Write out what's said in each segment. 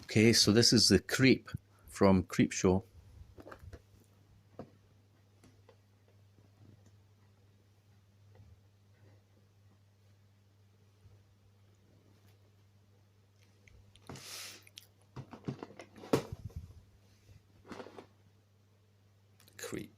Okay, so this is the Creep from CREEPSHOW. Creep.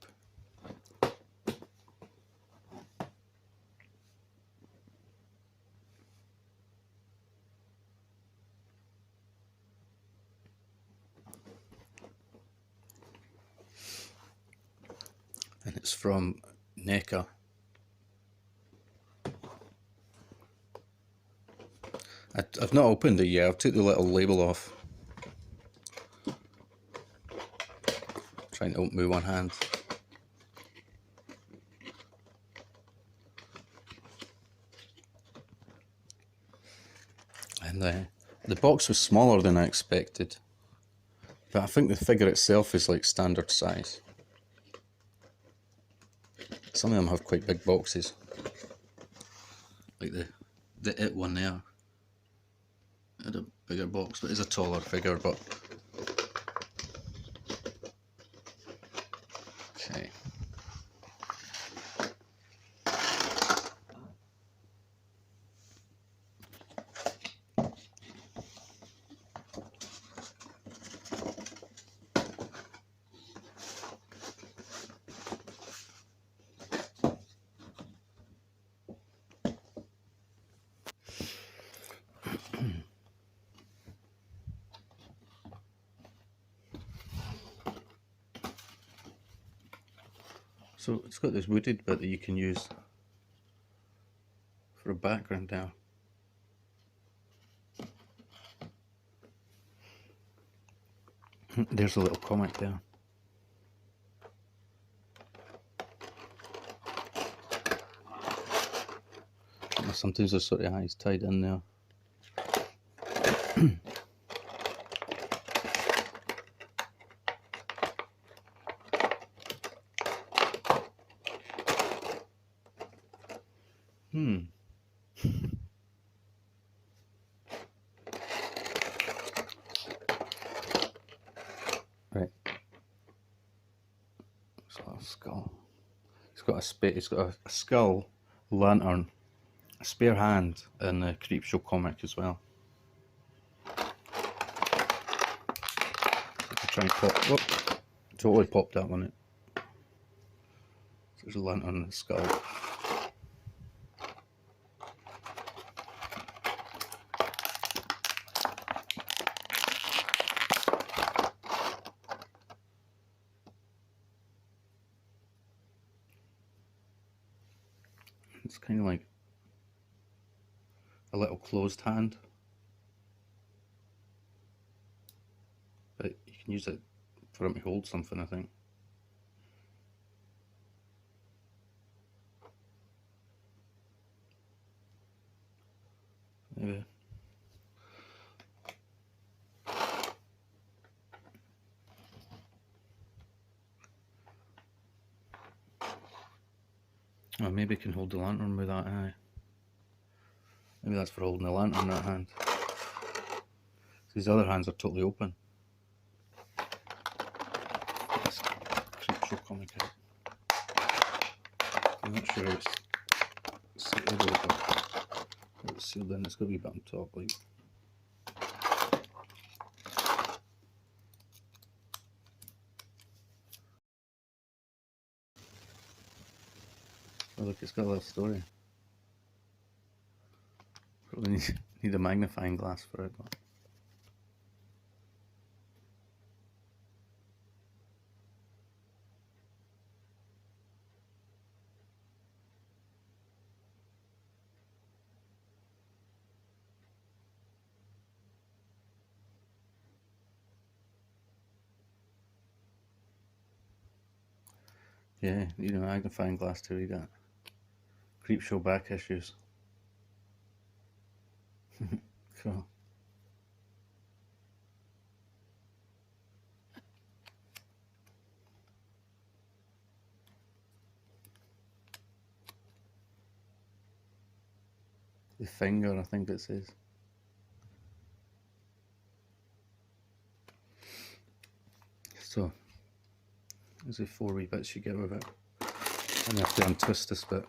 And it's from NECA. I've not opened it yet. I've took the little label off. Trying to open with one hand. And the box was smaller than I expected. But I think the figure itself is like standard size. Some of them have quite big boxes. Like the It one there. It had a bigger box, but it's a taller figure, but okay. So it's got this wooded bit that you can use for a background now. There's a little comic there. Sometimes there's sort of eyes tied in there. Right. It's got a skull. It's got a skull, lantern, a spare hand, and a CREEPSHOW comic as well. Try and pop. Whoop, totally popped that one out. So there's a lantern and a skull. It's kind of like a little closed hand, but you can use it for him to hold something, I think. Maybe. Oh, maybe it can hold the lantern with that eye. Maybe that's for holding the lantern in that hand. These other hands are totally open. This CREEPSHOW comic out. I'm not sure it's sealed, but it's sealed in. It's got to be a bit on top, like. Oh look, it's got a little story. Probably need a magnifying glass for it, but. Yeah, need a magnifying glass to read that. CREEPSHOW back issues. Cool. The finger, I think it says. So there's the 4 wee bits you get with it, and you have to untwist this bit.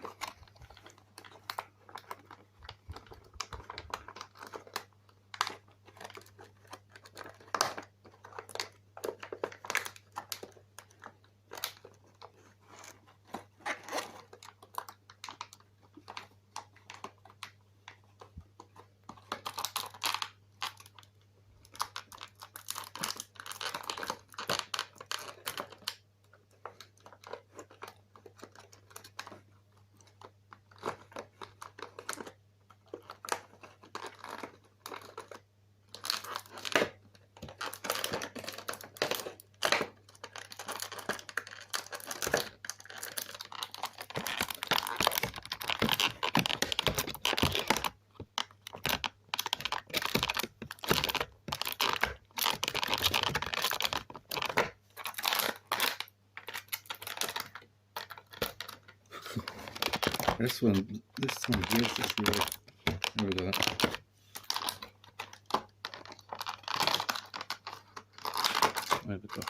This one here is just really, there we go. There we go.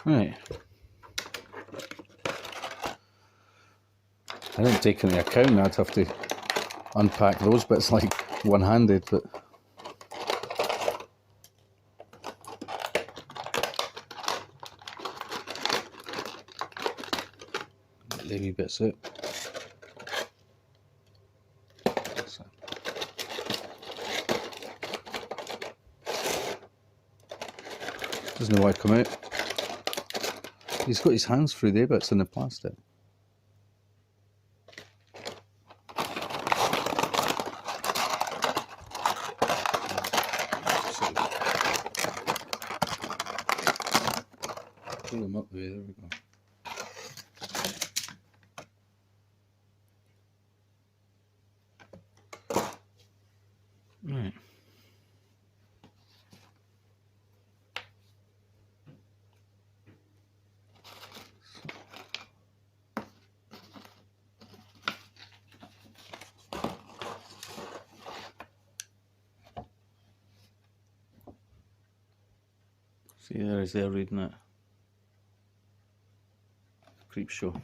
Right. I didn't take into account I'd have to unpack those bits like one-handed, but get the wee bits out. Doesn't know why it come out. He's got his hands through there, but it's in the plastic. Pull them up there, there we go. Right. See, there is there reading it. CREEPSHOW.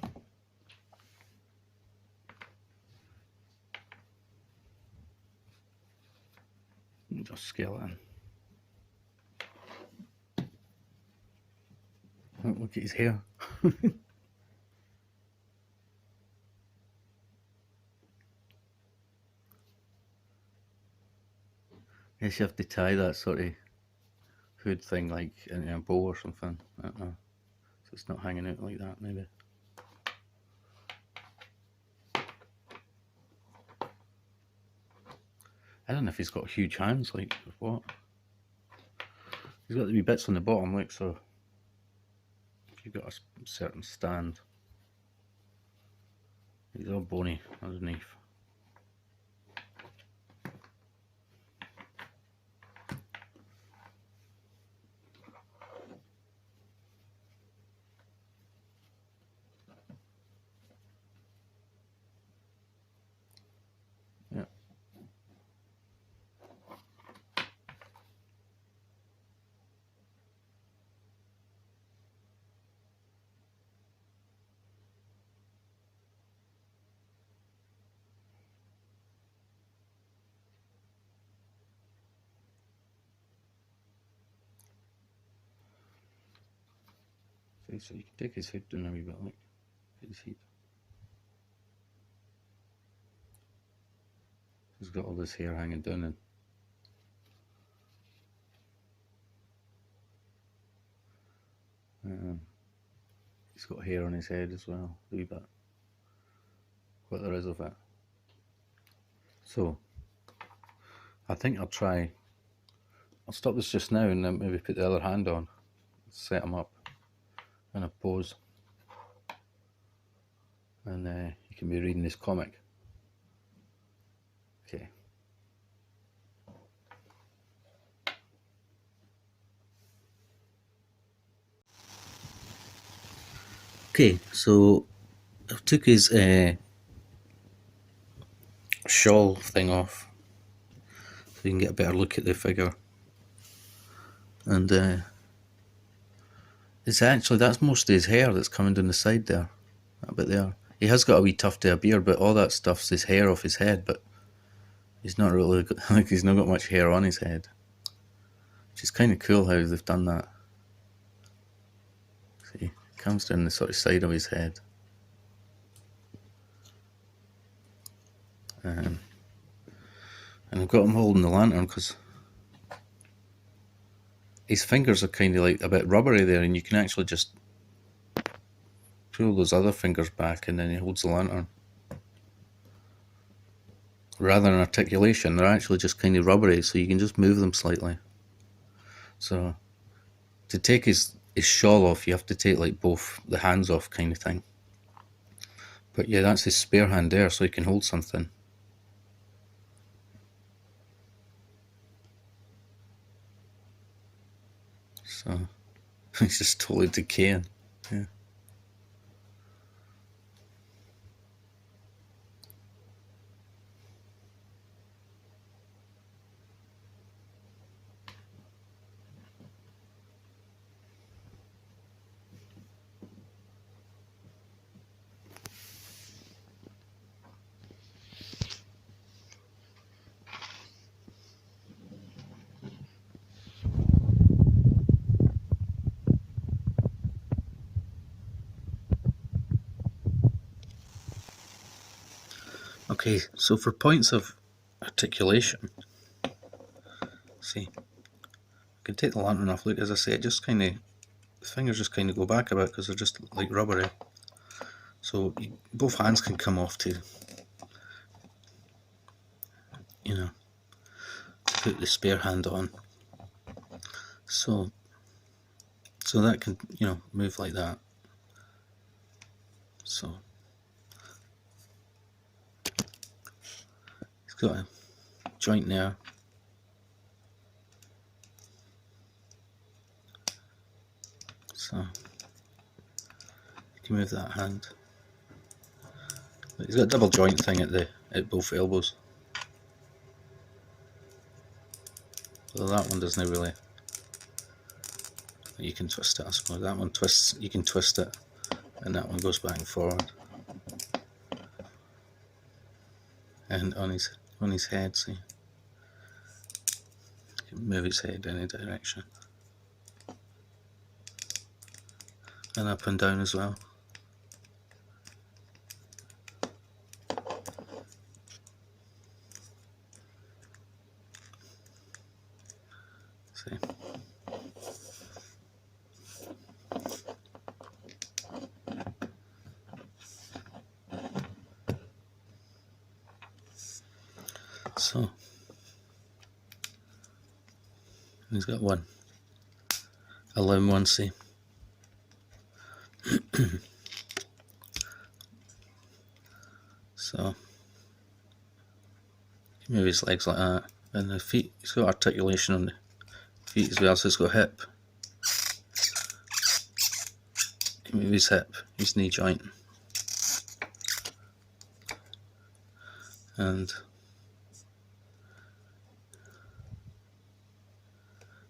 Just skeleton. Oh, look at his hair. Guess you have to tie that sort of hood thing like in a bow or something. I don't know. So it's not hanging out like that, maybe. I don't know if he's got huge hands, like, or what. He's got the wee bits on the bottom, like, so if you've got a certain stand, he's all bony underneath. Yeah. See, so you can take his head down a wee bit, like, get his head. He's got all this hair hanging down, and he's got hair on his head as well, a wee bit. What there is of it. So I think I'll stop this just now and then maybe put the other hand on, set them up in a pose, and you can be reading his comic. Okay. Okay, so I took his shawl thing off so you can get a better look at the figure. And it's actually, that's most of his hair that's coming down the side there, that bit there. He has got a wee tuft of a beard, but all that stuff's his hair off his head, but he's not really, like, he's not got much hair on his head. Which is kind of cool how they've done that. See, it comes down the sort of side of his head. And I've got him holding the lantern because his fingers are kind of like a bit rubbery there, and you can actually just pull those other fingers back and then he holds the lantern. Rather than articulation, they're actually just kind of rubbery, so you can just move them slightly. So to take his shawl off, you have to take like both the hands off, kind of thing. But yeah, that's his spare hand there, so he can hold something. So he's just totally decaying. Yeah. Okay, so for points of articulation, see, I can take the lantern off. Look, as I say, it just kind of, the fingers just kind of go back a bit because they're just like rubbery. So both hands can come off to, you know, put the spare hand on. So that can, you know, move like that. So it's got a joint there. So you can move that hand. He's got a double joint thing at both elbows. So that one doesn't really. You can twist it, I suppose. That one twists. You can twist it, and that one goes back and forward. And on his head, see, you can move his head in any direction, and up and down as well. See. So he's got a limb one, see. So you can move his legs like that, and the feet, he's got articulation on the feet as well, so he's got hip. You can move his hip, his knee joint, and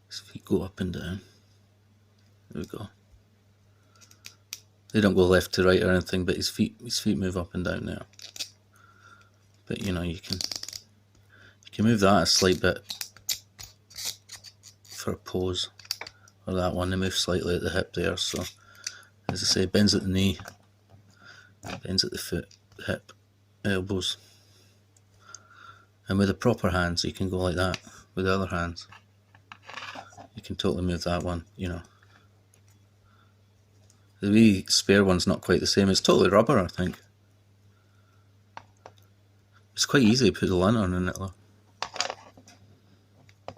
his feet go up and down. There we go. They don't go left to right or anything, but his feet move up and down there. But you know, you can move that a slight bit for a pose, or that one, they move slightly at the hip there. So as I say, bends at the knee, bends at the foot, hip, elbows. And with the proper hands, you can go like that. With the other hands, you can totally move that one, you know. The wee spare one's not quite the same. It's totally rubber, I think. It's quite easy to put the lantern in it though.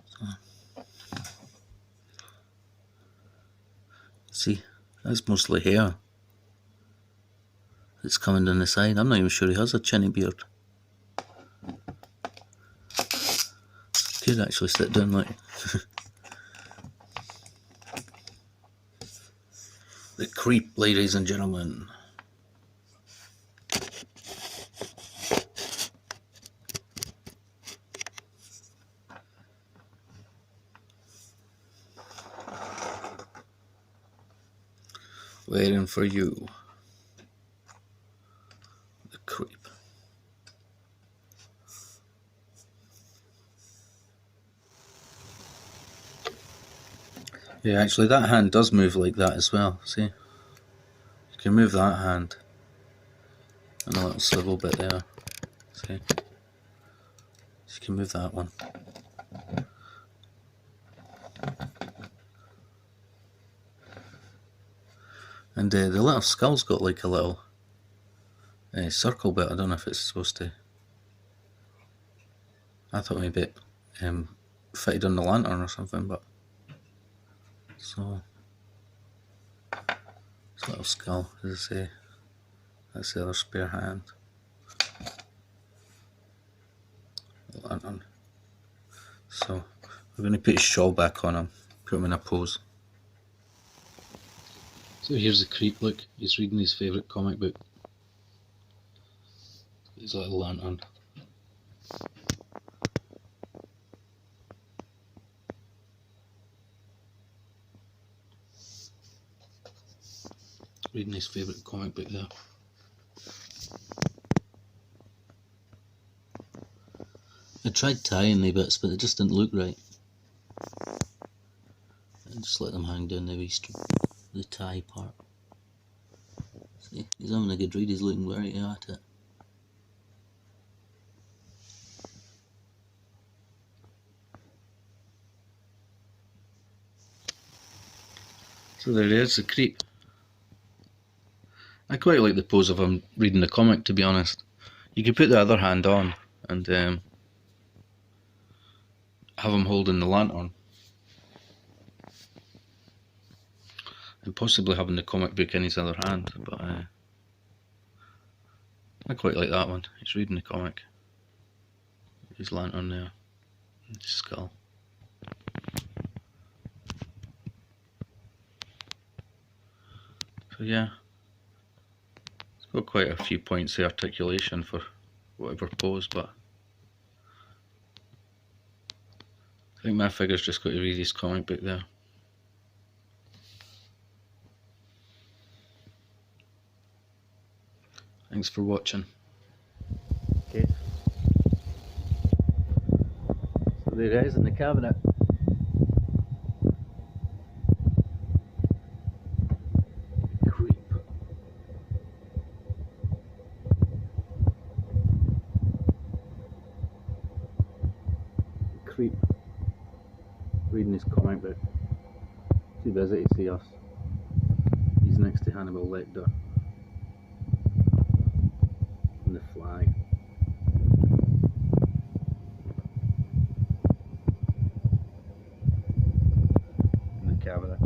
So. That's mostly hair. It's coming down the side. I'm not even sure he has a chinny beard. Could actually sit down like the creep, ladies and gentlemen. Waiting for you. The creep. Yeah, actually that hand does move like that as well, see? You can move that hand. And a little swivel bit there, see? So you can move that one. And the little skull's got like a little circle bit. I don't know if it's supposed to. I thought maybe it fitted on the lantern or something, but so it's a little skull, as I say. That's the other spare hand. The lantern. So we're going to put his shawl back on him, put him in a pose. So here's the creep, look, he's reading his favourite comic book. His little lantern. Reading his favourite comic book there. I tried tying the bits, but it just didn't look right. I just let them hang down the tie part. See, he's having a good read, he's looking right at it. So there he is, the creep. I quite like the pose of him reading the comic, to be honest. You could put the other hand on and have him holding the lantern. And possibly having the comic book in his other hand, but I quite like that one. He's reading the comic. His lantern there, and his skull. So yeah, it's got quite a few points of articulation for whatever pose, but I think my figure's just got to read his comic book there. Thanks for watching. Okay. So there it is in the cabinet. Creep. Creep. Reading his comic book. Too busy to see us. He's next to Hannibal Lecter. The flag. In the cabinet.